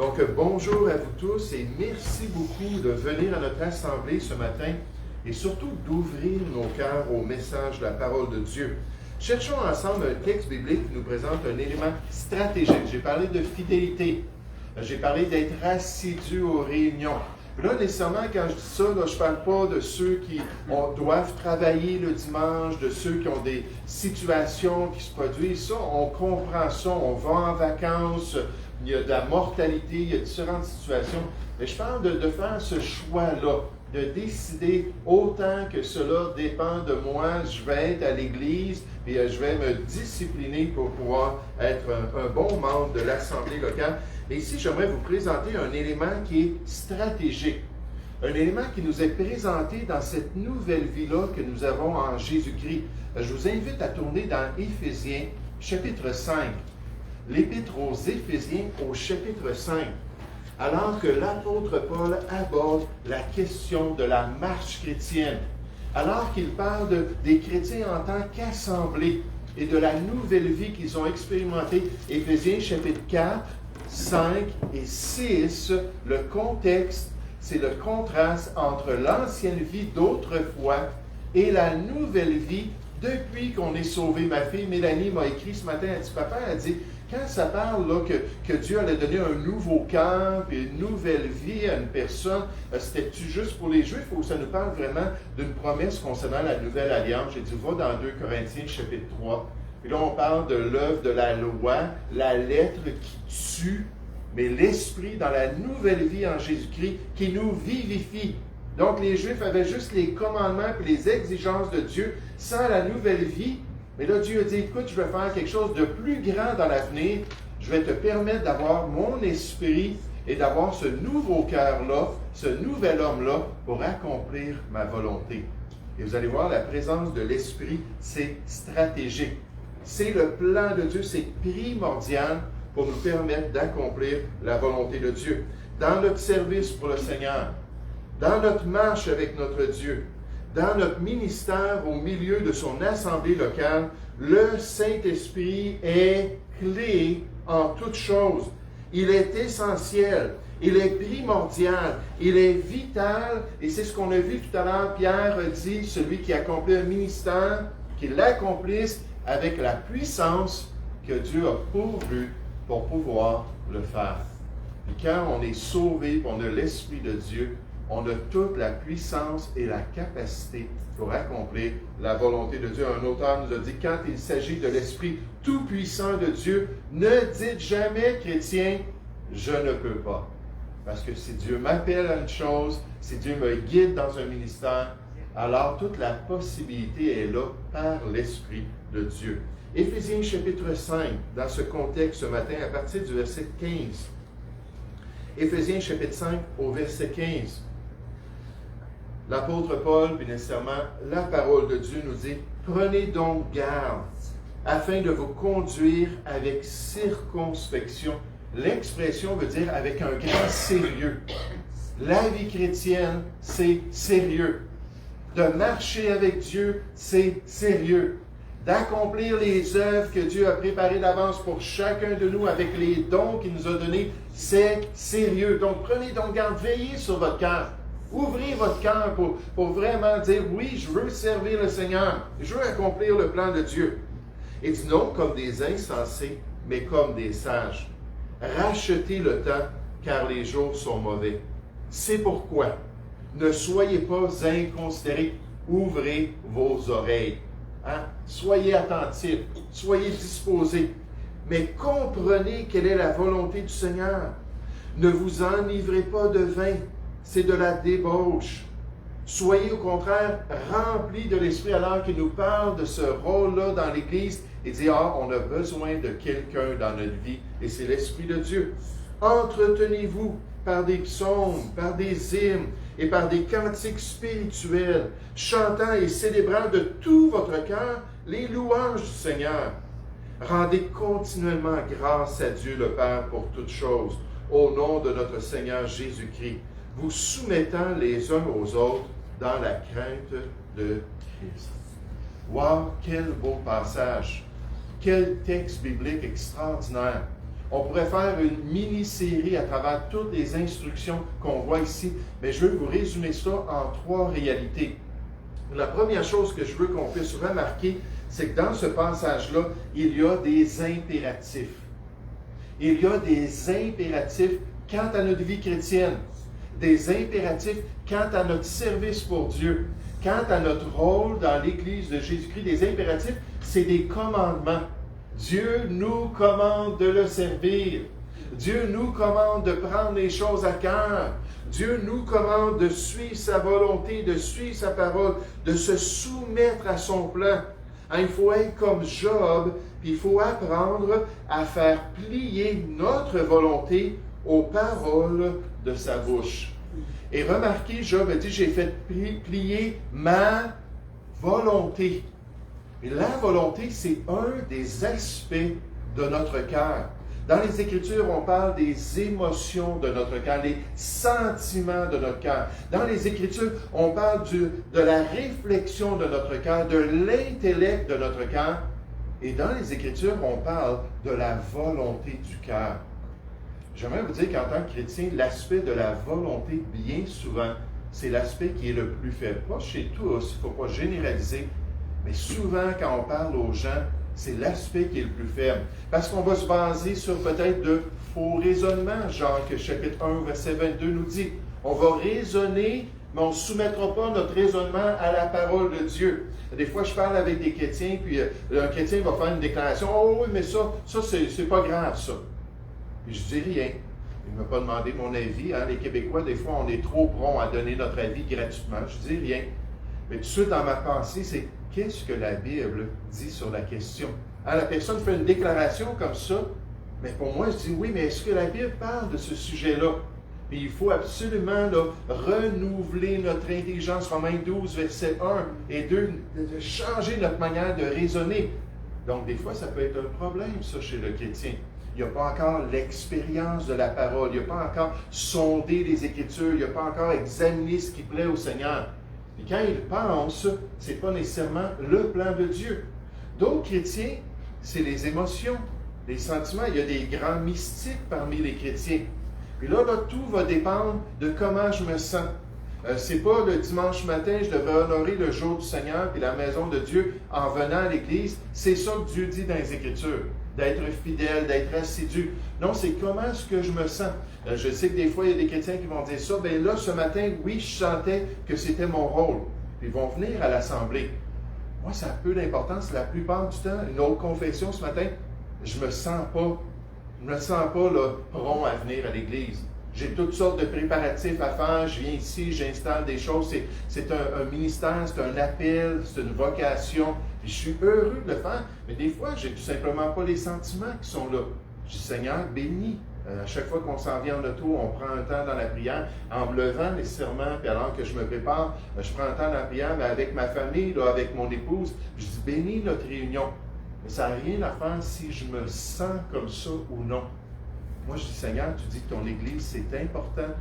Donc, bonjour à vous tous et merci beaucoup de venir à notre assemblée ce matin et surtout d'ouvrir nos cœurs au message de la parole de Dieu. Cherchons ensemble un texte biblique qui nous présente un élément stratégique. J'ai parlé de fidélité, j'ai parlé d'être assidu aux réunions. Puis là, nécessairement, quand je dis ça, là, je ne parle pas de ceux qui doivent travailler le dimanche, de ceux qui ont des situations qui se produisent. Ça, on comprend ça, on va en vacances, il y a de la mortalité, il y a différentes situations. Mais je parle de faire ce choix-là, de décider autant que cela dépend de moi, je vais être à l'Église et je vais me discipliner pour pouvoir être un bon membre de l'Assemblée locale. Et ici, j'aimerais vous présenter un élément qui est stratégique, un élément qui nous est présenté dans cette nouvelle vie-là que nous avons en Jésus-Christ. Je vous invite à tourner dans Éphésiens, chapitre 5. L'Épître aux Éphésiens au chapitre 5. Alors que l'apôtre Paul aborde la question de la marche chrétienne, alors qu'il parle des chrétiens en tant qu'assemblée et de la nouvelle vie qu'ils ont expérimentée, Éphésiens chapitre 4, 5 et 6, le contexte, c'est le contraste entre l'ancienne vie d'autrefois et la nouvelle vie depuis qu'on est sauvé. Ma fille Mélanie m'a écrit ce matin, elle dit, papa, elle dit, quand ça parle là, que Dieu allait donner un nouveau cœur et une nouvelle vie à une personne, c'était-tu juste pour les Juifs ou ça nous parle vraiment d'une promesse concernant la nouvelle alliance? J'ai dit, va dans 2 Corinthiens chapitre 3. Et là, on parle de l'œuvre de la loi, la lettre qui tue, mais l'esprit dans la nouvelle vie en Jésus-Christ qui nous vivifie. Donc, les Juifs avaient juste les commandements et les exigences de Dieu sans la nouvelle vie. Mais là, Dieu a dit, écoute, je vais faire quelque chose de plus grand dans l'avenir. Je vais te permettre d'avoir mon esprit et d'avoir ce nouveau cœur-là, ce nouvel homme-là pour accomplir ma volonté. Et vous allez voir, la présence de l'esprit, c'est stratégique. C'est le plan de Dieu, c'est primordial pour nous permettre d'accomplir la volonté de Dieu. Dans notre service pour le Seigneur, dans notre marche avec notre Dieu, dans notre ministère au milieu de son assemblée locale, le Saint-Esprit est clé en toutes choses. Il est essentiel, il est primordial, il est vital, et c'est ce qu'on a vu tout à l'heure. Pierre dit, celui qui accomplit un ministère, qu'il l'accomplisse avec la puissance que Dieu a pourvue pour pouvoir le faire. Et quand on est sauvé, on a l'Esprit de Dieu, on a toute la puissance et la capacité pour accomplir la volonté de Dieu. Un auteur nous a dit, quand il s'agit de l'Esprit tout-puissant de Dieu, ne dites jamais, chrétien, je ne peux pas. Parce que si Dieu m'appelle à une chose, si Dieu me guide dans un ministère, alors toute la possibilité est là par l'Esprit de Dieu. Éphésiens chapitre 5, dans ce contexte ce matin, à partir du verset 15. Éphésiens chapitre 5 au verset 15. L'apôtre Paul, puis nécessairement la parole de Dieu nous dit, prenez donc garde afin de vous conduire avec circonspection. L'expression veut dire avec un grand sérieux. La vie chrétienne, c'est sérieux. De marcher avec Dieu, c'est sérieux. D'accomplir les œuvres que Dieu a préparées d'avance pour chacun de nous avec les dons qu'il nous a donnés, c'est sérieux. Donc, prenez donc garde, veillez sur votre cœur. Ouvrez votre cœur pour vraiment dire, oui, je veux servir le Seigneur. Je veux accomplir le plan de Dieu. Et dit non comme des insensés, mais comme des sages. Rachetez le temps, car les jours sont mauvais. C'est pourquoi ne soyez pas inconsidérés. Ouvrez vos oreilles. Hein? Soyez attentifs, soyez disposés, mais comprenez quelle est la volonté du Seigneur. Ne vous enivrez pas de vin, c'est de la débauche. Soyez au contraire remplis de l'Esprit alors qu'il nous parle de ce rôle-là dans l'Église et dit, on a besoin de quelqu'un dans notre vie et c'est l'Esprit de Dieu. Entretenez-vous par des psaumes, par des hymnes et par des cantiques spirituels, chantant et célébrant de tout votre cœur les louanges du Seigneur. Rendez continuellement grâce à Dieu le Père pour toutes choses, au nom de notre Seigneur Jésus-Christ, vous soumettant les uns aux autres dans la crainte de Christ. Wow, quel beau passage! Quel texte biblique extraordinaire! On pourrait faire une mini-série à travers toutes les instructions qu'on voit ici, mais je veux vous résumer ça en 3 réalités. La première chose que je veux qu'on puisse remarquer, c'est que dans ce passage-là, il y a des impératifs. Il y a des impératifs quant à notre vie chrétienne, des impératifs quant à notre service pour Dieu, quant à notre rôle dans l'Église de Jésus-Christ. Des impératifs, c'est des commandements. Dieu nous commande de le servir. Dieu nous commande de prendre les choses à cœur. Dieu nous commande de suivre sa volonté, de suivre sa parole, de se soumettre à son plan. Il faut être comme Job, puis il faut apprendre à faire plier notre volonté aux paroles de sa bouche. Et remarquez, Job a dit, j'ai fait plier ma volonté. Et la volonté, c'est un des aspects de notre cœur. Dans les Écritures, on parle des émotions de notre cœur, les sentiments de notre cœur. Dans les Écritures, on parle de la réflexion de notre cœur, de l'intellect de notre cœur. Et dans les Écritures, on parle de la volonté du cœur. J'aimerais vous dire qu'en tant que chrétien, l'aspect de la volonté, bien souvent, c'est l'aspect qui est le plus faible. Pas chez tous, il ne faut pas généraliser, mais souvent, quand on parle aux gens, c'est l'aspect qui est le plus faible. Parce qu'on va se baser sur peut-être de faux raisonnements. Jacques chapitre 1, verset 22 nous dit, on va raisonner, mais on ne soumettra pas notre raisonnement à la parole de Dieu. Des fois, je parle avec des chrétiens, puis un chrétien va faire une déclaration, « Oh oui, mais ça c'est pas grave, ça. » Puis je dis rien. Il ne m'a pas demandé mon avis. Les Québécois, des fois, on est trop prompts à donner notre avis gratuitement. Je dis rien. Mais tout de suite, dans ma pensée, c'est qu'est-ce que la Bible dit sur la question? La personne fait une déclaration comme ça, mais pour moi, je dis oui, mais est-ce que la Bible parle de ce sujet-là? Puis il faut absolument renouveler notre intelligence. Romains 12, versets 1 et 2, de changer notre manière de raisonner. Donc, des fois, ça peut être un problème, ça, chez le chrétien. Il n'a pas encore l'expérience de la parole. Il n'a pas encore sondé les Écritures. Il n'a pas encore examiné ce qui plaît au Seigneur. Et quand il pense, ce n'est pas nécessairement le plan de Dieu. D'autres chrétiens, c'est les émotions, les sentiments. Il y a des grands mystiques parmi les chrétiens. Puis là, tout va dépendre de comment je me sens. C'est pas le dimanche matin, je devrais honorer le jour du Seigneur puis la maison de Dieu en venant à l'Église. C'est ça que Dieu dit dans les Écritures. D'être fidèle, d'être assidu. Non, c'est comment est-ce que je me sens. Je sais que des fois, il y a des chrétiens qui vont dire ça. Bien là, ce matin, oui, je sentais que c'était mon rôle. Puis ils vont venir à l'Assemblée. Moi, ça a peu d'importance. La plupart du temps, une autre confession ce matin, je me sens pas prompt à venir à l'Église. J'ai toutes sortes de préparatifs à faire. Je viens ici, j'installe des choses. C'est un ministère, c'est un appel, c'est une vocation. Puis je suis heureux de le faire. Mais des fois, j'ai tout simplement pas les sentiments qui sont là. Je dis, Seigneur, bénis. À chaque fois qu'on s'en vient en auto, on prend un temps dans la prière, en me levant nécessairement, puis alors que je me prépare, je prends un temps dans la prière, mais avec ma famille, avec mon épouse, je dis, bénis notre réunion. Mais ça n'a rien à faire si je me sens comme ça ou non. Moi, je dis, Seigneur, tu dis que ton Église, c'est important.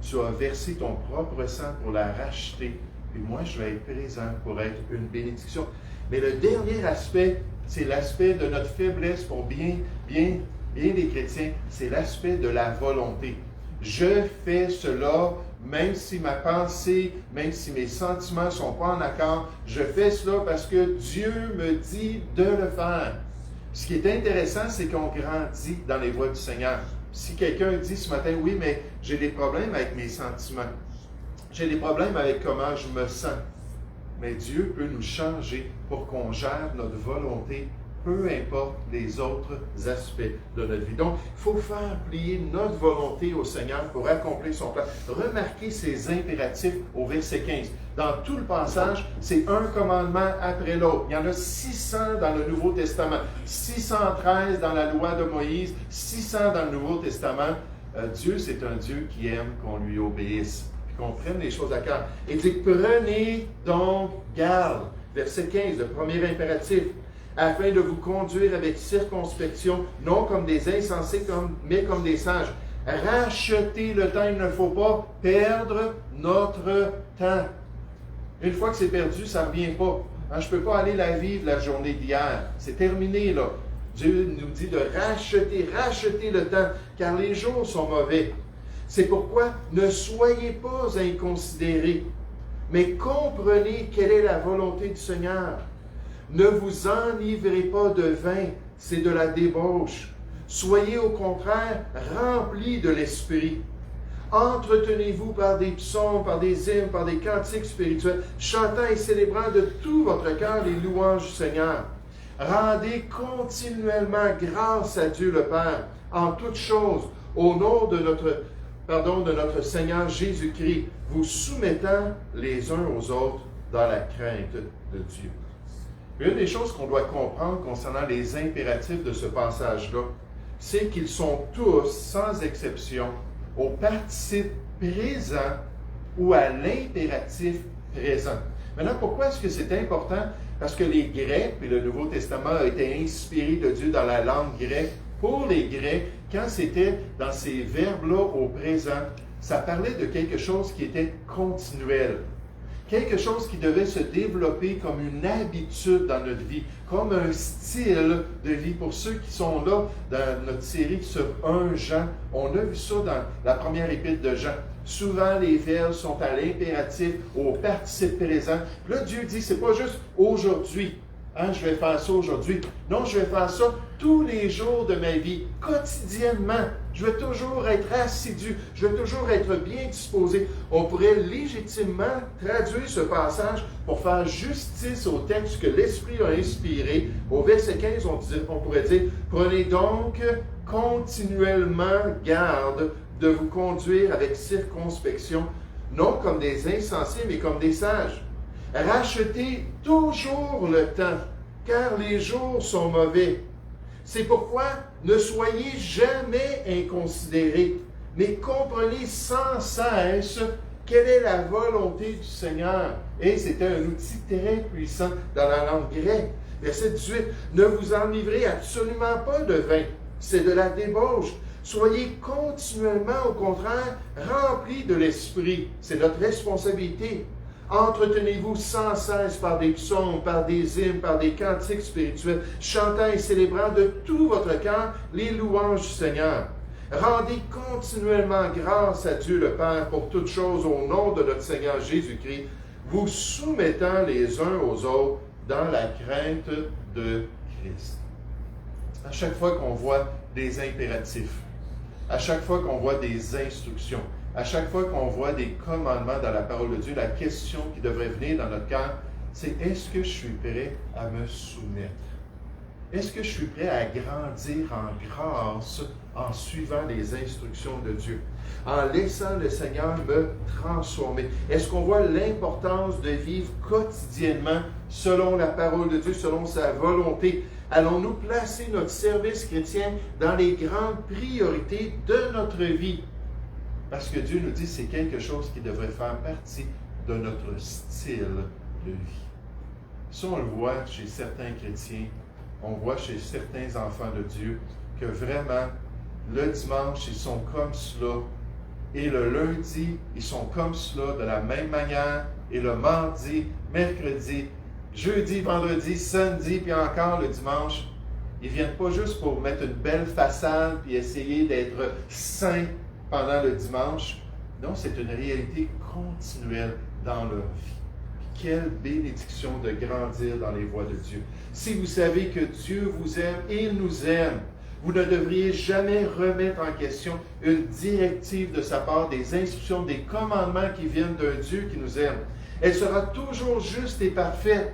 Tu as versé ton propre sang pour la racheter. Et moi, je vais être présent pour être une bénédiction. Mais le dernier aspect, c'est l'aspect de notre faiblesse pour bien des chrétiens, c'est l'aspect de la volonté. Je fais cela, même si ma pensée, même si mes sentiments ne sont pas en accord, je fais cela parce que Dieu me dit de le faire. Ce qui est intéressant, c'est qu'on grandit dans les voies du Seigneur. Si quelqu'un dit ce matin, oui, mais j'ai des problèmes avec mes sentiments, j'ai des problèmes avec comment je me sens, mais Dieu peut nous changer pour qu'on gère notre volonté, peu importe les autres aspects de notre vie. Donc, il faut faire plier notre volonté au Seigneur pour accomplir son plan. Remarquez ces impératifs au verset 15. Dans tout le passage, c'est un commandement après l'autre. Il y en a 600 dans le Nouveau Testament, 613 dans la loi de Moïse, 600 dans le Nouveau Testament. Dieu, c'est un Dieu qui aime qu'on lui obéisse, qu'on prenne les choses à cœur. Il dit, prenez donc garde. Verset 15, le premier impératif. Afin de vous conduire avec circonspection, non comme des insensés, mais comme des sages. Rachetez le temps, il ne faut pas perdre notre temps. Une fois que c'est perdu, ça ne revient pas. Je ne peux pas aller la vivre la journée d'hier. C'est terminé, là. Dieu nous dit de racheter le temps, car les jours sont mauvais. C'est pourquoi ne soyez pas inconsidérés, mais comprenez quelle est la volonté du Seigneur. Ne vous enivrez pas de vin, c'est de la débauche. Soyez au contraire remplis de l'Esprit. Entretenez-vous par des psaumes, par des hymnes, par des cantiques spirituels, chantant et célébrant de tout votre cœur les louanges du Seigneur. Rendez continuellement grâce à Dieu le Père en toutes choses, au nom de notre Seigneur Jésus-Christ, vous soumettant les uns aux autres dans la crainte de Dieu. Une des choses qu'on doit comprendre concernant les impératifs de ce passage-là, c'est qu'ils sont tous, sans exception, au participe présent ou à l'impératif présent. Maintenant, pourquoi est-ce que c'est important? Parce que les Grecs, puis le Nouveau Testament a été inspiré de Dieu dans la langue grecque. Pour les Grecs, quand c'était dans ces verbes-là au présent, ça parlait de quelque chose qui était continuel. Quelque chose qui devait se développer comme une habitude dans notre vie, comme un style de vie. Pour ceux qui sont là dans notre série sur 1 Jean, on a vu ça dans la première épître de Jean. Souvent, les verbes sont à l'impératif, au participe présent. Là, Dieu dit, c'est pas juste aujourd'hui. Je vais faire ça aujourd'hui. Non, je vais faire ça tous les jours de ma vie, quotidiennement. Je vais toujours être assidu, je vais toujours être bien disposé. On pourrait légitimement traduire ce passage pour faire justice au texte que l'Esprit a inspiré. Au verset 15, on pourrait dire, « Prenez donc continuellement garde de vous conduire avec circonspection, non comme des insensés, mais comme des sages. Rachetez toujours le temps, car les jours sont mauvais. C'est pourquoi ne soyez jamais inconsidérés, mais comprenez sans cesse quelle est la volonté du Seigneur. » Et c'était un outil très puissant dans la langue grecque. Verset 18, « Ne vous enivrez absolument pas de vin, c'est de la débauche. Soyez continuellement, au contraire, remplis de l'Esprit. » C'est notre responsabilité. Entretenez-vous sans cesse par des psaumes, par des hymnes, par des cantiques spirituels, chantant et célébrant de tout votre cœur les louanges du Seigneur. Rendez continuellement grâce à Dieu le Père pour toutes choses au nom de notre Seigneur Jésus-Christ, vous soumettant les uns aux autres dans la crainte de Christ. À chaque fois qu'on voit des impératifs, à chaque fois qu'on voit des instructions, à chaque fois qu'on voit des commandements dans la parole de Dieu, la question qui devrait venir dans notre cœur, c'est est-ce que je suis prêt à me soumettre? Est-ce que je suis prêt à grandir en grâce en suivant les instructions de Dieu, en laissant le Seigneur me transformer? Est-ce qu'on voit l'importance de vivre quotidiennement selon la parole de Dieu, selon sa volonté? Allons-nous placer notre service chrétien dans les grandes priorités de notre vie? Parce que Dieu nous dit que c'est quelque chose qui devrait faire partie de notre style de vie. Ça, on le voit chez certains chrétiens, on voit chez certains enfants de Dieu, que vraiment, le dimanche, ils sont comme cela, et le lundi, ils sont comme cela, de la même manière, et le mardi, mercredi, jeudi, vendredi, samedi, puis encore le dimanche, ils ne viennent pas juste pour mettre une belle façade, puis essayer d'être saints pendant le dimanche. Non, c'est une réalité continuelle dans leur vie. Quelle bénédiction de grandir dans les voies de Dieu. Si vous savez que Dieu vous aime, il nous aime, vous ne devriez jamais remettre en question une directive de sa part, des instructions, des commandements qui viennent d'un Dieu qui nous aime. Elle sera toujours juste et parfaite.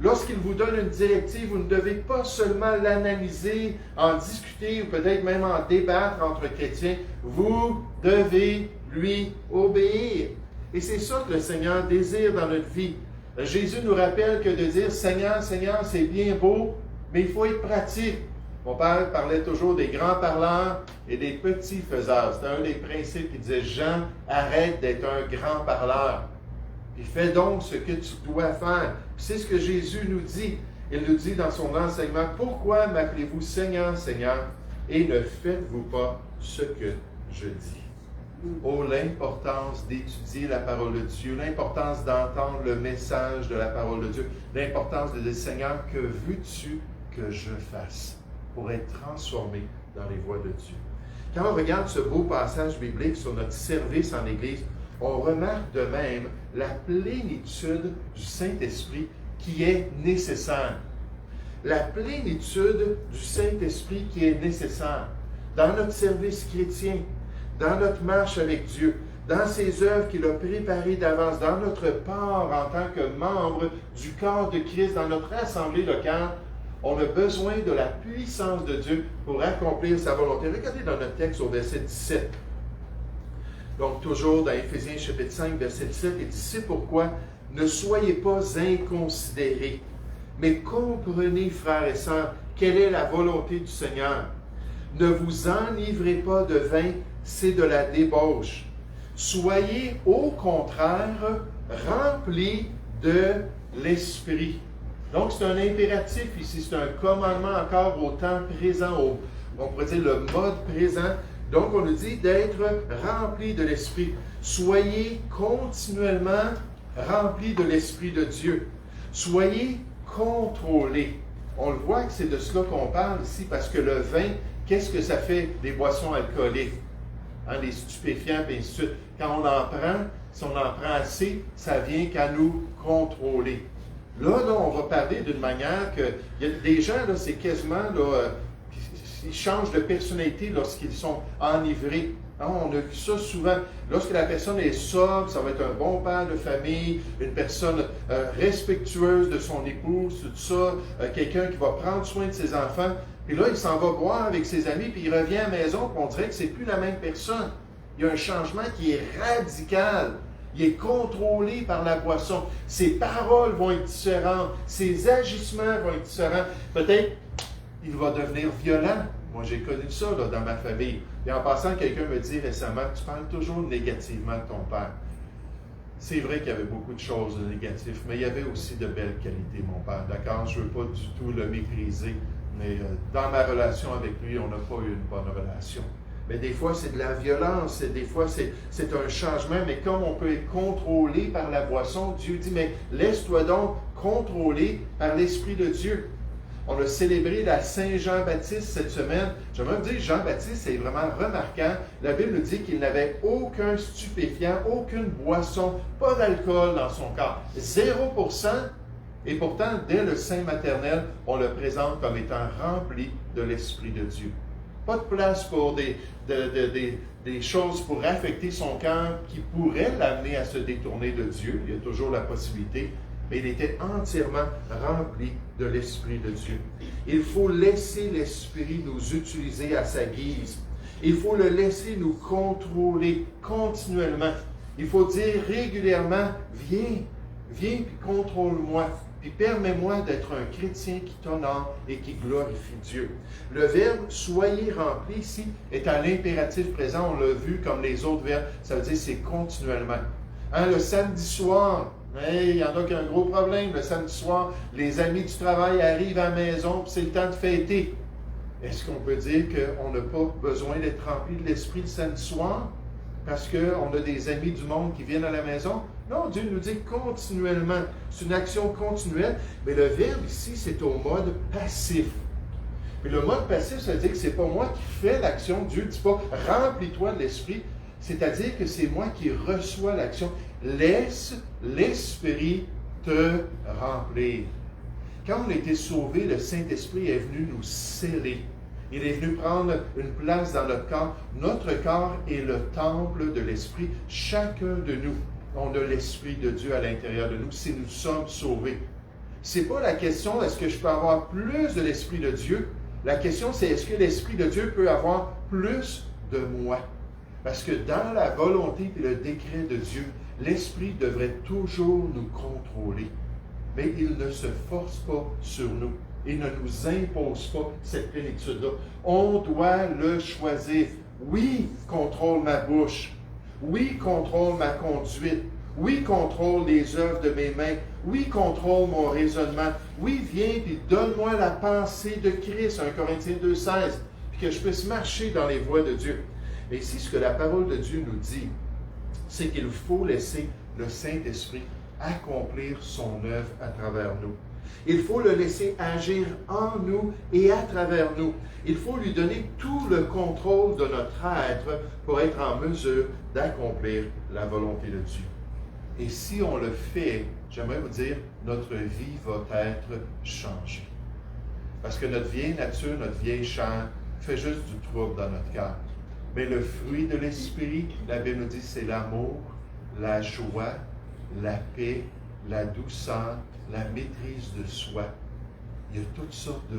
Lorsqu'il vous donne une directive, vous ne devez pas seulement l'analyser, en discuter ou peut-être même en débattre entre chrétiens. Vous devez lui obéir. Et c'est ça que le Seigneur désire dans notre vie. Jésus nous rappelle que de dire « Seigneur, Seigneur », c'est bien beau, mais il faut être pratique. Mon père parlait toujours des grands parleurs et des petits faiseurs. C'était un des principes qui disait « Jean, arrête d'être un grand parleur. Et fais donc ce que tu dois faire. » C'est ce que Jésus nous dit. Il nous dit dans son enseignement, « Pourquoi m'appelez-vous Seigneur, Seigneur, et ne faites-vous pas ce que je dis? » Oh, l'importance d'étudier la parole de Dieu, l'importance d'entendre le message de la parole de Dieu, l'importance de dire, « Seigneur, que veux-tu que je fasse? » pour être transformés dans les voies de Dieu. Quand on regarde ce beau passage biblique sur notre service en Église, on remarque de même la plénitude du Saint-Esprit qui est nécessaire. La plénitude du Saint-Esprit qui est nécessaire dans notre service chrétien, dans notre marche avec Dieu, dans ses œuvres qu'il a préparées d'avance, dans notre part en tant que membre du corps de Christ, dans notre assemblée locale. On a besoin de la puissance de Dieu pour accomplir sa volonté. Regardez dans notre texte au verset 17. Donc, toujours dans Éphésiens chapitre 5, verset 17, il dit « C'est pourquoi ne soyez pas inconsidérés, mais comprenez, frères et sœurs, quelle est la volonté du Seigneur. Ne vous enivrez pas de vin, c'est de la débauche. Soyez au contraire remplis de l'Esprit. » Donc, c'est un impératif ici, c'est un commandement encore au temps présent, on pourrait dire le mode présent. Donc, on nous dit d'être remplis de l'Esprit. Soyez continuellement remplis de l'Esprit de Dieu. Soyez contrôlés. On le voit que c'est de cela qu'on parle ici, parce que le vin, qu'est-ce que ça fait des boissons alcooliques? Les stupéfiants, et ainsi de suite. Quand on en prend, si on en prend assez, ça vient qu'à nous contrôler. Là, on va parler d'une manière que il y a des gens, là, c'est quasiment, là, ils changent de personnalité lorsqu'ils sont enivrés. On a vu ça souvent. Lorsque la personne est sobre, ça va être un bon père de famille, une personne respectueuse de son épouse, tout ça, quelqu'un qui va prendre soin de ses enfants. Puis là, il s'en va boire avec ses amis, puis il revient à la maison, puis on dirait que c'est plus la même personne. Il y a un changement qui est radical. Il est contrôlé par la boisson. Ses paroles vont être différentes. Ses agissements vont être différents. Peut-être il va devenir violent. Moi, j'ai connu ça là, dans ma famille. Et en passant, quelqu'un me dit récemment, tu parles toujours négativement de ton père. C'est vrai qu'il y avait beaucoup de choses négatives, mais il y avait aussi de belles qualités, mon père. D'accord? Je ne veux pas du tout le mépriser, mais dans ma relation avec lui, on n'a pas eu une bonne relation. Mais des fois, c'est de la violence, des fois, c'est un changement, mais comme on peut être contrôlé par la boisson, Dieu dit, mais laisse-toi donc contrôler par l'Esprit de Dieu. On a célébré la Saint-Jean-Baptiste cette semaine. Je vais même dire, Jean-Baptiste, c'est vraiment remarquant. La Bible nous dit qu'il n'avait aucun stupéfiant, aucune boisson, pas d'alcool dans son corps. 0%. Et pourtant, dès le sein maternel, on le présente comme étant rempli de l'Esprit de Dieu. Pas de place pour des choses pour affecter son cœur qui pourraient l'amener à se détourner de Dieu. Il y a toujours la possibilité. Mais il était entièrement rempli de l'Esprit de Dieu. Il faut laisser l'Esprit nous utiliser à sa guise. Il faut le laisser nous contrôler continuellement. Il faut dire régulièrement, viens puis contrôle-moi. Puis permets-moi d'être un chrétien qui t'honore et qui glorifie Dieu. Le verbe « soyez remplis » ici est à l'impératif présent. On l'a vu comme les autres verbes. Ça veut dire c'est continuellement. Le samedi soir, il y en a qui ont un gros problème. Le samedi soir, les amis du travail arrivent à la maison puis c'est le temps de fêter. Est-ce qu'on peut dire qu'on n'a pas besoin d'être rempli de l'Esprit le samedi soir parce qu'on a des amis du monde qui viennent à la maison? Non, Dieu nous dit continuellement. C'est une action continuelle. Mais le verbe ici, c'est au mode passif. Mais le mode passif, ça veut dire que ce n'est pas moi qui fais l'action. Dieu ne dit pas « remplis-toi de l'Esprit ». C'est-à-dire que c'est moi qui reçois l'action. Laisse l'Esprit te remplir. Quand on a été sauvés, le Saint-Esprit est venu nous sceller. Il est venu prendre une place dans notre corps. Notre corps est le temple de l'Esprit. Chacun de nous, on a l'Esprit de Dieu à l'intérieur de nous si nous sommes sauvés. Ce n'est pas la question, est-ce que je peux avoir plus de l'Esprit de Dieu? La question, c'est est-ce que l'Esprit de Dieu peut avoir plus de moi? Parce que dans la volonté et le décret de Dieu, l'Esprit devrait toujours nous contrôler. Mais il ne se force pas sur nous. Il ne nous impose pas cette plénitude-là. On doit le choisir. Oui, contrôle ma bouche. Oui, contrôle ma conduite. Oui, contrôle les œuvres de mes mains. Oui, contrôle mon raisonnement. Oui, viens et donne-moi la pensée de Christ, 1 Corinthiens 2,16, puis que je puisse marcher dans les voies de Dieu. Mais ici, ce que la parole de Dieu nous dit, c'est qu'il faut laisser le Saint-Esprit accomplir son œuvre à travers nous. Il faut le laisser agir en nous et à travers nous. Il faut lui donner tout le contrôle de notre être pour être en mesure d'accomplir la volonté de Dieu. Et si on le fait, j'aimerais vous dire, notre vie va être changée. Parce que notre vieille nature, notre vieille chair, fait juste du trouble dans notre cœur. Mais le fruit de l'Esprit, la Bible nous dit, c'est l'amour, la joie, la paix, la douceur, la maîtrise de soi. Il y a toutes sortes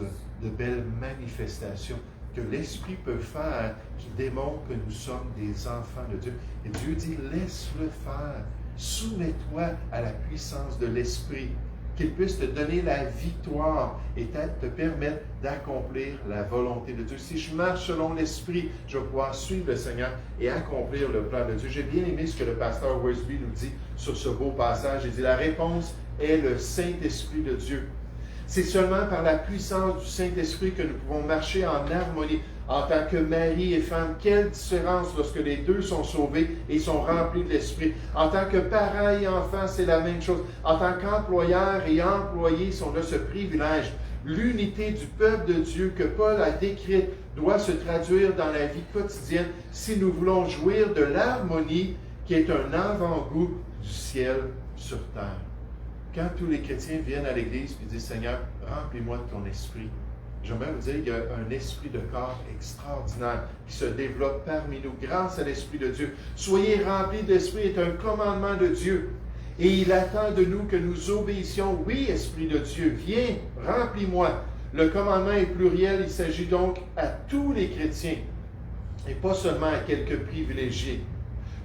de belles manifestations que l'Esprit peut faire qui démontrent que nous sommes des enfants de Dieu. Et Dieu dit, laisse-le faire. Soumets-toi à la puissance de l'Esprit, qu'il puisse te donner la victoire et te permettre d'accomplir la volonté de Dieu. Si je marche selon l'Esprit, je vais pouvoir suivre le Seigneur et accomplir le plan de Dieu. J'ai bien aimé ce que le pasteur Wesley nous dit sur ce beau passage. Il dit, la réponse est le Saint-Esprit de Dieu. C'est seulement par la puissance du Saint-Esprit que nous pouvons marcher en harmonie. En tant que mari et femme, quelle différence lorsque les deux sont sauvés et sont remplis de l'Esprit. En tant que parents et enfants, c'est la même chose. En tant qu'employeurs et employés, on a ce privilège. L'unité du peuple de Dieu que Paul a décrite doit se traduire dans la vie quotidienne si nous voulons jouir de l'harmonie qui est un avant-goût du ciel sur terre. Quand tous les chrétiens viennent à l'Église et disent « Seigneur, remplis-moi de ton esprit », j'aimerais vous dire qu'il y a un esprit de corps extraordinaire qui se développe parmi nous grâce à l'Esprit de Dieu. Soyez remplis d'Esprit est un commandement de Dieu. Et il attend de nous que nous obéissions. Oui, Esprit de Dieu, viens, remplis-moi. Le commandement est pluriel, il s'agit donc à tous les chrétiens et pas seulement à quelques privilégiés.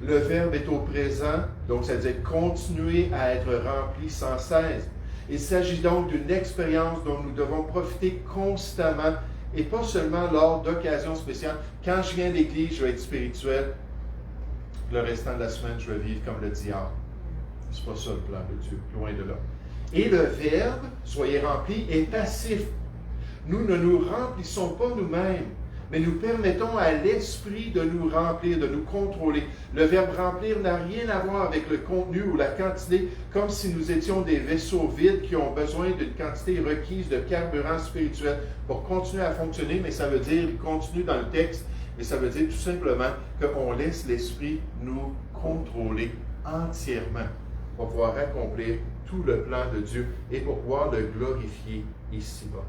Le verbe est au présent, donc ça veut dire continuer à être rempli sans cesse. Il s'agit donc d'une expérience dont nous devons profiter constamment et pas seulement lors d'occasions spéciales. Quand je viens à l'Église, je vais être spirituel. Le restant de la semaine, je vais vivre comme le diable. C'est pas ça le plan de Dieu, loin de là. Et le verbe, soyez remplis, est passif. Nous ne nous remplissons pas nous-mêmes, mais nous permettons à l'Esprit de nous remplir, de nous contrôler. Le verbe remplir n'a rien à voir avec le contenu ou la quantité, comme si nous étions des vaisseaux vides qui ont besoin d'une quantité requise de carburant spirituel pour continuer à fonctionner, mais ça veut dire, il continue dans le texte, mais ça veut dire tout simplement qu'on laisse l'Esprit nous contrôler entièrement pour pouvoir accomplir tout le plan de Dieu et pour pouvoir le glorifier ici-bas.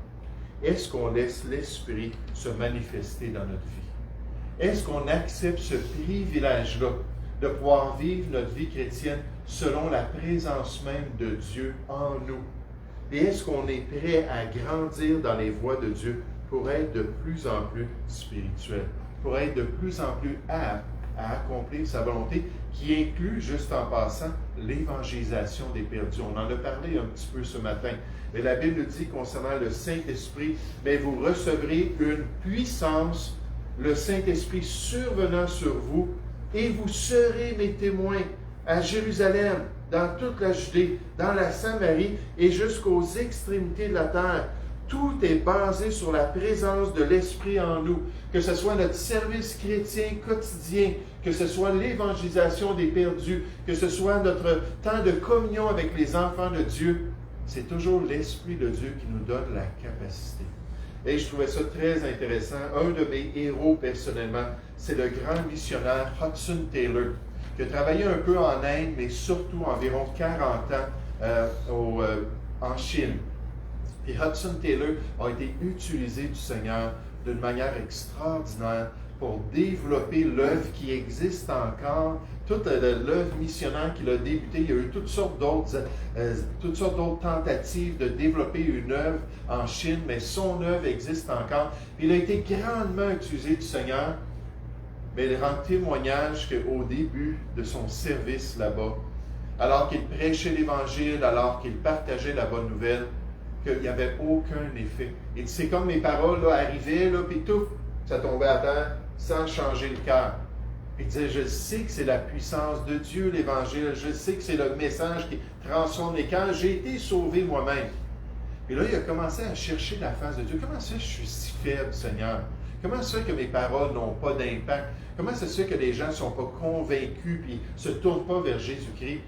Est-ce qu'on laisse l'Esprit se manifester dans notre vie? Est-ce qu'on accepte ce privilège-là de pouvoir vivre notre vie chrétienne selon la présence même de Dieu en nous? Et est-ce qu'on est prêt à grandir dans les voies de Dieu pour être de plus en plus spirituel, pour être de plus en plus apte à accomplir sa volonté, qui inclut, juste en passant, l'évangélisation des perdus. On en a parlé un petit peu ce matin. Mais la Bible nous dit concernant le Saint-Esprit, mais vous recevrez une puissance, le Saint-Esprit survenant sur vous, et vous serez mes témoins à Jérusalem, dans toute la Judée, dans la Samarie et jusqu'aux extrémités de la terre. Tout est basé sur la présence de l'Esprit en nous, que ce soit notre service chrétien quotidien, que ce soit l'évangélisation des perdus, que ce soit notre temps de communion avec les enfants de Dieu. C'est toujours l'Esprit de Dieu qui nous donne la capacité. Et je trouvais ça très intéressant. Un de mes héros personnellement, c'est le grand missionnaire Hudson Taylor, qui a travaillé un peu en Inde, mais surtout environ 40 ans en Chine. Et Hudson Taylor a été utilisé du Seigneur d'une manière extraordinaire pour développer l'œuvre qui existe encore, toute l'œuvre missionnaire qu'il a débutée. Il y a eu toutes sortes d'autres tentatives de développer une œuvre en Chine, mais son œuvre existe encore. Puis il a été grandement utilisé du Seigneur, mais il rend témoignage qu'au début de son service là-bas, alors qu'il prêchait l'Évangile, alors qu'il partageait la bonne nouvelle, qu'il n'y avait aucun effet. Et c'est comme mes paroles là, arrivaient, là, puis tout, ça tombait à terre sans changer le cœur. Il disait, je sais que c'est la puissance de Dieu, l'Évangile, je sais que c'est le message qui transforme les cœurs, j'ai été sauvé moi-même. Et là, il a commencé à chercher la face de Dieu. Comment ça je suis si faible, Seigneur? Comment ça que mes paroles n'ont pas d'impact? Comment ça se fait que les gens ne sont pas convaincus et ne se tournent pas vers Jésus-Christ?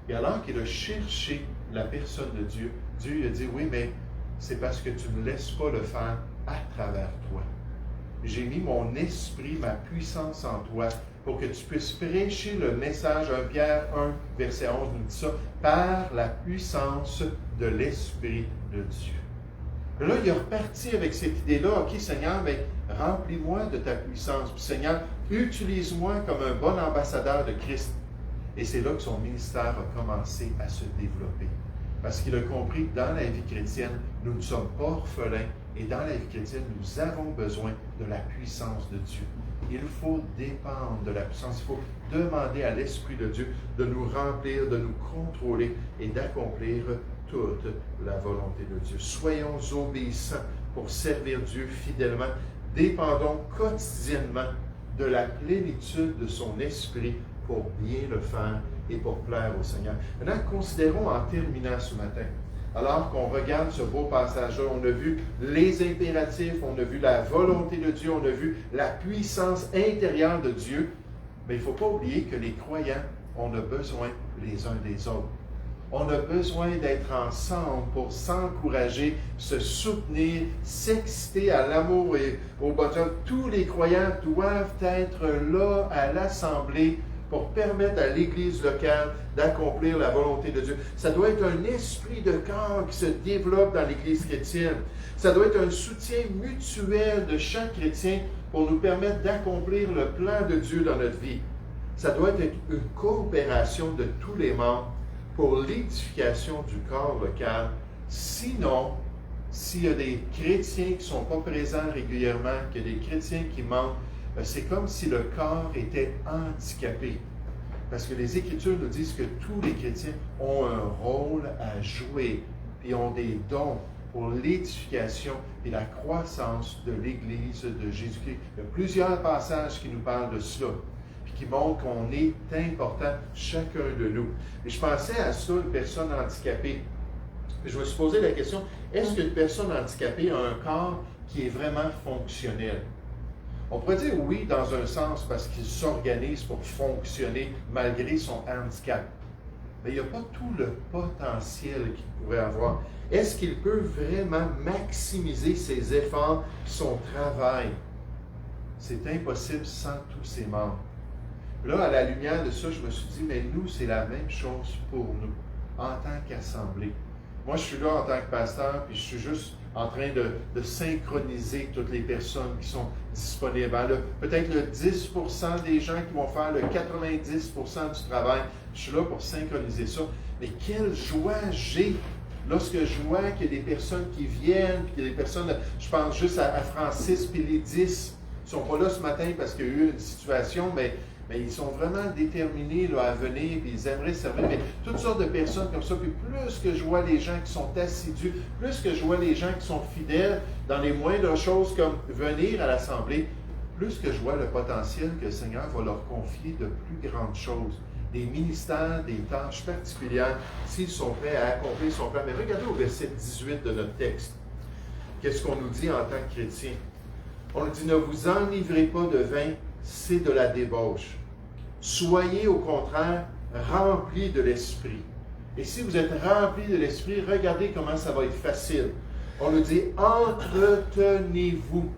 Et alors qu'il a cherché la personne de Dieu, Dieu il a dit, oui, mais c'est parce que tu ne me laisses pas le faire à travers toi. J'ai mis mon esprit, ma puissance en toi pour que tu puisses prêcher le message. 1 Pierre 1, verset 11 nous dit ça, par la puissance de l'Esprit de Dieu. Là, il est reparti avec cette idée-là, OK, Seigneur, mais remplis-moi de ta puissance. Puis, Seigneur, utilise-moi comme un bon ambassadeur de Christ. Et c'est là que son ministère a commencé à se développer. Parce qu'il a compris que dans la vie chrétienne, nous ne sommes pas orphelins. Et dans la vie chrétienne, nous avons besoin de la puissance de Dieu. Il faut dépendre de la puissance. Il faut demander à l'Esprit de Dieu de nous remplir, de nous contrôler et d'accomplir toute la volonté de Dieu. Soyons obéissants pour servir Dieu fidèlement. Dépendons quotidiennement de la plénitude de son esprit pour bien le faire et pour plaire au Seigneur. Maintenant, considérons en terminant ce matin, alors qu'on regarde ce beau passage-là, on a vu les impératifs, on a vu la volonté de Dieu, on a vu la puissance intérieure de Dieu, mais il ne faut pas oublier que les croyants, on a besoin les uns des autres. On a besoin d'être ensemble pour s'encourager, se soutenir, s'exciter à l'amour et au bonheur. Tous les croyants doivent être là à l'Assemblée pour permettre à l'Église locale d'accomplir la volonté de Dieu. Ça doit être un esprit de corps qui se développe dans l'Église chrétienne. Ça doit être un soutien mutuel de chaque chrétien pour nous permettre d'accomplir le plan de Dieu dans notre vie. Ça doit être une coopération de tous les membres pour l'édification du corps local. Sinon, s'il y a des chrétiens qui ne sont pas présents régulièrement, qu'il y a des chrétiens qui manquent, c'est comme si le corps était handicapé. Parce que les Écritures nous disent que tous les chrétiens ont un rôle à jouer, puis ont des dons pour l'édification et la croissance de l'Église de Jésus-Christ. Il y a plusieurs passages qui nous parlent de cela, puis qui montrent qu'on est important, chacun de nous. Et je pensais à ça, une personne handicapée. Je me suis posé la question, est-ce qu'une personne handicapée a un corps qui est vraiment fonctionnel? On pourrait dire oui dans un sens parce qu'il s'organise pour fonctionner malgré son handicap. Mais il n'y a pas tout le potentiel qu'il pourrait avoir. Est-ce qu'il peut vraiment maximiser ses efforts, son travail? C'est impossible sans tous ses membres. Là, à la lumière de ça, je me suis dit, mais nous, c'est la même chose pour nous, en tant qu'assemblée. Moi, je suis là en tant que pasteur, puis je suis juste en train de synchroniser toutes les personnes qui sont disponibles. Peut-être le 10% des gens qui vont faire le 90% du travail. Je suis là pour synchroniser ça. Mais quelle joie j'ai lorsque je vois qu'il y a des personnes qui viennent, puis qu'il y a des personnes, je pense juste à Francis, puis les 10, ils ne sont pas là ce matin parce qu'il y a eu une situation, mais ils sont vraiment déterminés là, à venir, puis ils aimeraient servir. Mais toutes sortes de personnes comme ça, puis plus que je vois les gens qui sont assidus, plus que je vois les gens qui sont fidèles dans les moindres choses comme venir à l'Assemblée, plus que je vois le potentiel que le Seigneur va leur confier de plus grandes choses, des ministères, des tâches particulières, s'ils sont prêts à accomplir son plan. Mais regardez au verset 18 de notre texte. Qu'est-ce qu'on nous dit en tant que chrétiens? On nous dit, ne vous enivrez pas de vin, c'est de la débauche. Soyez au contraire remplis de l'Esprit. Et si vous êtes remplis de l'Esprit, regardez comment ça va être facile. On nous dit, entretenez-vous.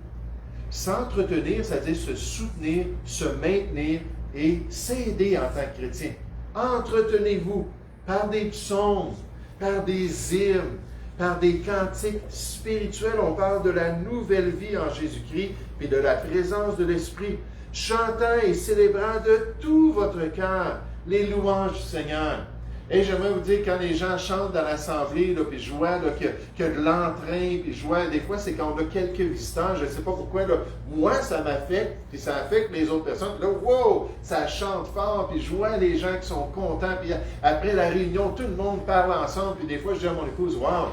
S'entretenir, c'est-à-dire se soutenir, se maintenir et s'aider en tant que chrétien. Entretenez-vous par des psaumes, par des hymnes, par des cantiques spirituels. On parle de la nouvelle vie en Jésus-Christ et de la présence de l'Esprit. Chantant et célébrant de tout votre cœur les louanges du Seigneur. Et j'aimerais vous dire, quand les gens chantent dans l'assemblée, puis je vois qu'il y a de l'entrain, puis je vois, des fois, c'est quand on a quelques visiteurs, je ne sais pas pourquoi, là, moi, ça m'affecte, puis ça affecte les autres personnes, puis là, wow, ça chante fort, puis je vois les gens qui sont contents, puis après la réunion, tout le monde parle ensemble, puis des fois, je dis à mon épouse, wow,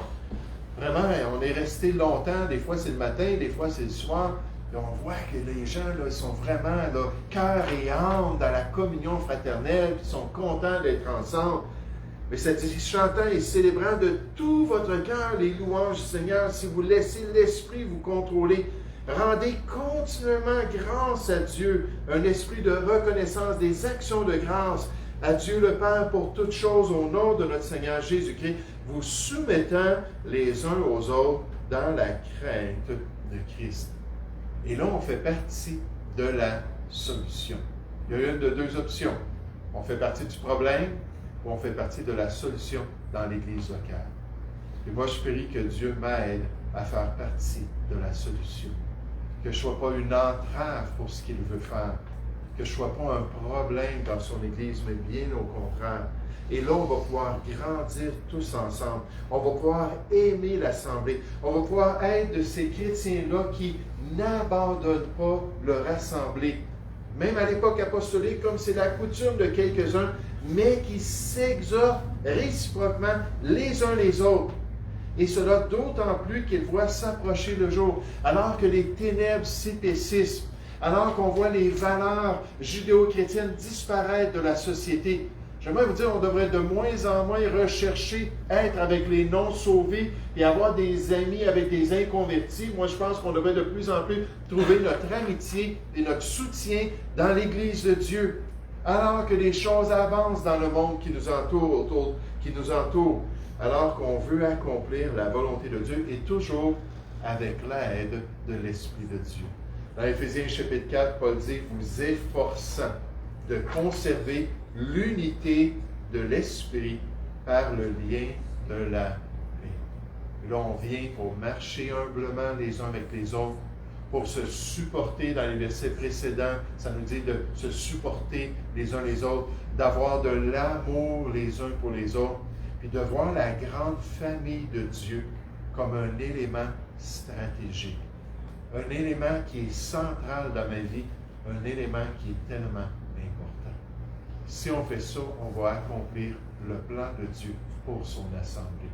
vraiment, on est resté longtemps, des fois, c'est le matin, des fois, c'est le soir. Et on voit que les gens là, ils sont vraiment là, cœur et âme dans la communion fraternelle, puis ils sont contents d'être ensemble. Mais ça dit, chantant et célébrant de tout votre cœur les louanges du Seigneur, si vous laissez l'Esprit vous contrôler, rendez continuellement grâce à Dieu, un esprit de reconnaissance, des actions de grâce à Dieu le Père pour toutes choses au nom de notre Seigneur Jésus-Christ. vous soumettant les uns aux autres dans la crainte de Christ. Et là, on fait partie de la solution. Il y a une de deux options. On fait partie du problème ou on fait partie de la solution dans l'Église locale. Et moi, je prie que Dieu m'aide à faire partie de la solution. Que je ne sois pas une entrave pour ce qu'il veut faire. Que je ne sois pas un problème dans son Église, mais bien au contraire. Et là, on va pouvoir grandir tous ensemble. On va pouvoir aimer l'Assemblée. On va pouvoir être de ces chrétiens-là qui n'abandonnent pas leur assemblée. Même à l'époque apostolique, comme c'est la coutume de quelques-uns, mais qui s'exhortent réciproquement les uns les autres. Et cela d'autant plus qu'ils voient s'approcher le jour, alors que les ténèbres s'épaississent, alors qu'on voit les valeurs judéo-chrétiennes disparaître de la société. J'aimerais vous dire, on devrait de moins en moins rechercher être avec les non-sauvés et avoir des amis avec des inconvertis. Moi, je pense qu'on devrait de plus en plus trouver notre amitié et notre soutien dans l'Église de Dieu, alors que les choses avancent dans le monde qui nous entoure, alors qu'on veut accomplir la volonté de Dieu et toujours avec l'aide de l'Esprit de Dieu. Dans Éphésiens chapitre 4, Paul dit « Vous efforçant de conserver l'unité de l'Esprit par le lien de la paix. » Là, on vient pour marcher humblement les uns avec les autres, pour se supporter. Dans les versets précédents, ça nous dit de se supporter les uns les autres, d'avoir de l'amour les uns pour les autres, puis de voir la grande famille de Dieu comme un élément stratégique. Un élément qui est central dans ma vie, un élément qui est tellement important. Si on fait ça, on va accomplir le plan de Dieu pour son assemblée.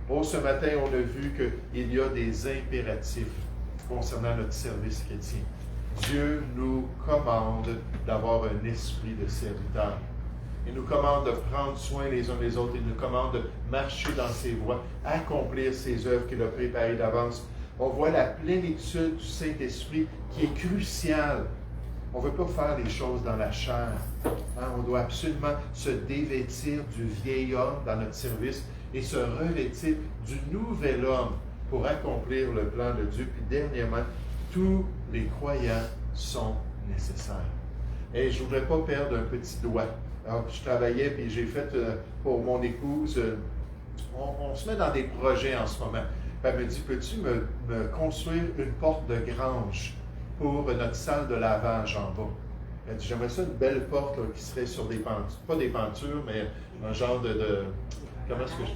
Oh, ce matin, on a vu qu'il y a des impératifs concernant notre service chrétien. Dieu nous commande d'avoir un esprit de serviteur. Il nous commande de prendre soin les uns des autres. Il nous commande de marcher dans ses voies, accomplir ses œuvres qu'il a préparées d'avance. On voit la plénitude du Saint-Esprit qui est cruciale. On ne veut pas faire les choses dans la chair. On doit absolument se dévêtir du vieil homme dans notre service et se revêtir du nouvel homme pour accomplir le plan de Dieu. Puis dernièrement, tous les croyants sont nécessaires. Et je ne voudrais pas perdre un petit doigt. Alors, je travaillais, puis j'ai fait pour mon épouse, on se met dans des projets en ce moment. Puis elle me dit, peux-tu me construire une porte de grange pour notre salle de lavage en bas? Elle dit, j'aimerais ça une belle porte là, qui serait sur des pentures, pas des pentures, mais un genre de comment est-ce que je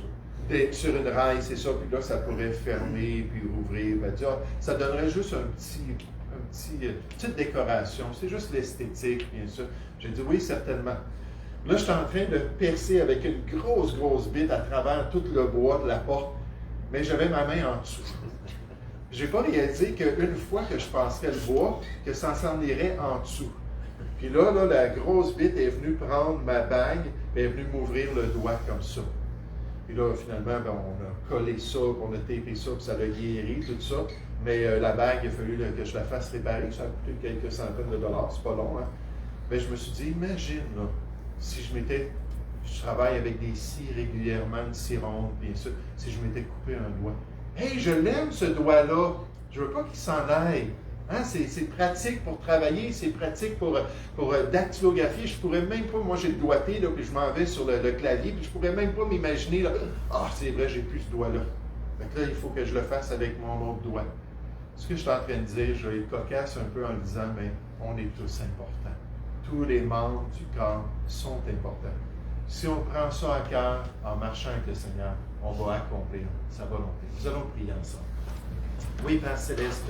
peux? Sur une rail, c'est ça, puis là, ça pourrait fermer, puis ouvrir. Elle dit, ça donnerait juste une petite décoration, c'est juste l'esthétique, bien sûr. J'ai dit, oui, certainement. Là, je suis en train de percer avec une grosse bite à travers tout le bois de la porte, mais j'avais ma main en dessous. Je n'ai pas réalisé qu'une fois que je passerais le bois, que ça s'en irait en dessous. Puis là, la grosse bite est venue prendre ma bague, et est venue m'ouvrir le doigt comme ça. Puis là, finalement, on a collé ça, on a tapé ça, puis ça a guéri, tout ça. Mais la bague, il a fallu que je la fasse réparer. Ça a coûté quelques centaines de dollars, c'est pas long, hein? Mais je me suis dit, imagine, là, si je travaille avec des scies régulièrement, une scie ronde, bien sûr, si je m'étais coupé un doigt. Hey, je l'aime ce doigt-là. Je veux pas qu'il s'en aille. Hein? C'est pratique pour travailler, c'est pratique pour dactylographier. Je pourrais même pas, moi j'ai le doigté, là, puis je m'en vais sur le clavier, puis je pourrais même pas m'imaginer, là, c'est vrai, j'ai plus ce doigt-là. Fait que là, il faut que je le fasse avec mon autre doigt. Ce que je suis en train de dire, je vais être cocasse un peu en le disant, mais on est tous importants. Tous les membres du corps sont importants. Si on prend ça à cœur en marchant avec le Seigneur, on va accomplir sa volonté. Nous allons prier ensemble. Oui, Père Céleste,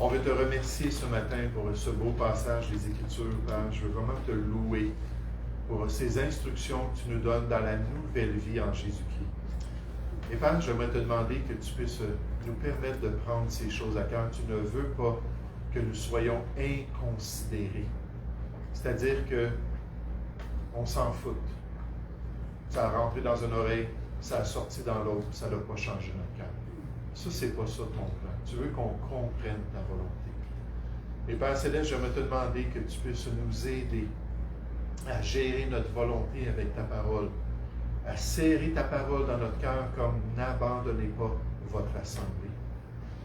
on veut te remercier ce matin pour ce beau passage des Écritures, Père. Je veux vraiment te louer pour ces instructions que tu nous donnes dans la nouvelle vie en Jésus-Christ. Et Père, j'aimerais te demander que tu puisses nous permettre de prendre ces choses à cœur. Tu ne veux pas que nous soyons inconsidérés. C'est-à-dire qu'on s'en fout. Ça a rentré dans une oreille, ça a sorti dans l'autre, ça n'a pas changé notre cœur. Ça, c'est pas ça ton plan. Tu veux qu'on comprenne ta volonté. Et Père Céleste, j'aimerais te demander que tu puisses nous aider à gérer notre volonté avec ta parole. à serrer ta parole dans notre cœur comme n'abandonnez pas votre assemblée.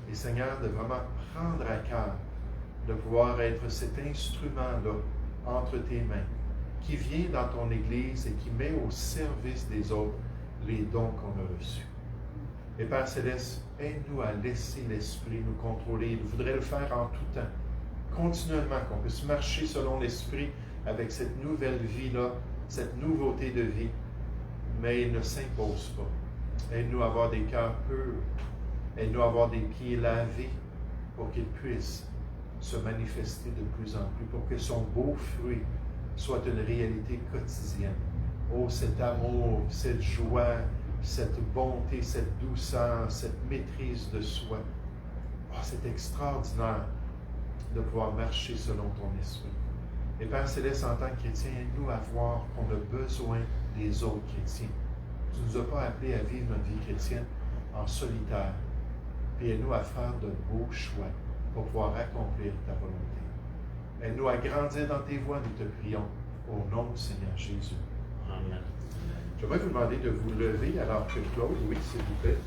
Et Seigneur, de vraiment prendre à cœur de pouvoir être cet instrument-là entre tes mains, qui vient dans ton Église et qui met au service des autres les dons qu'on a reçus. Et Père Céleste, aide-nous à laisser l'Esprit nous contrôler. Il voudrait le faire en tout temps, continuellement, qu'on puisse marcher selon l'Esprit avec cette nouvelle vie-là, cette nouveauté de vie, mais il ne s'impose pas. Aide-nous à avoir des cœurs purs, aide-nous à avoir des pieds lavés pour qu'il puisse se manifester de plus en plus, pour que son beau fruit soit une réalité quotidienne. Oh, cet amour, cette joie, cette bonté, cette douceur, cette maîtrise de soi. Oh, c'est extraordinaire de pouvoir marcher selon ton esprit. Et Père Céleste, en tant que chrétien, aide-nous à voir qu'on a besoin des autres chrétiens. Tu ne nous as pas appelés à vivre notre vie chrétienne en solitaire. Puis aide-nous à faire de beaux choix pour pouvoir accomplir ta volonté. Aide-nous à grandir dans tes voies, nous te prions, au nom du Seigneur Jésus. Amen. Je vais vous demander de vous lever alors que Claude, oui, s'il vous plaît.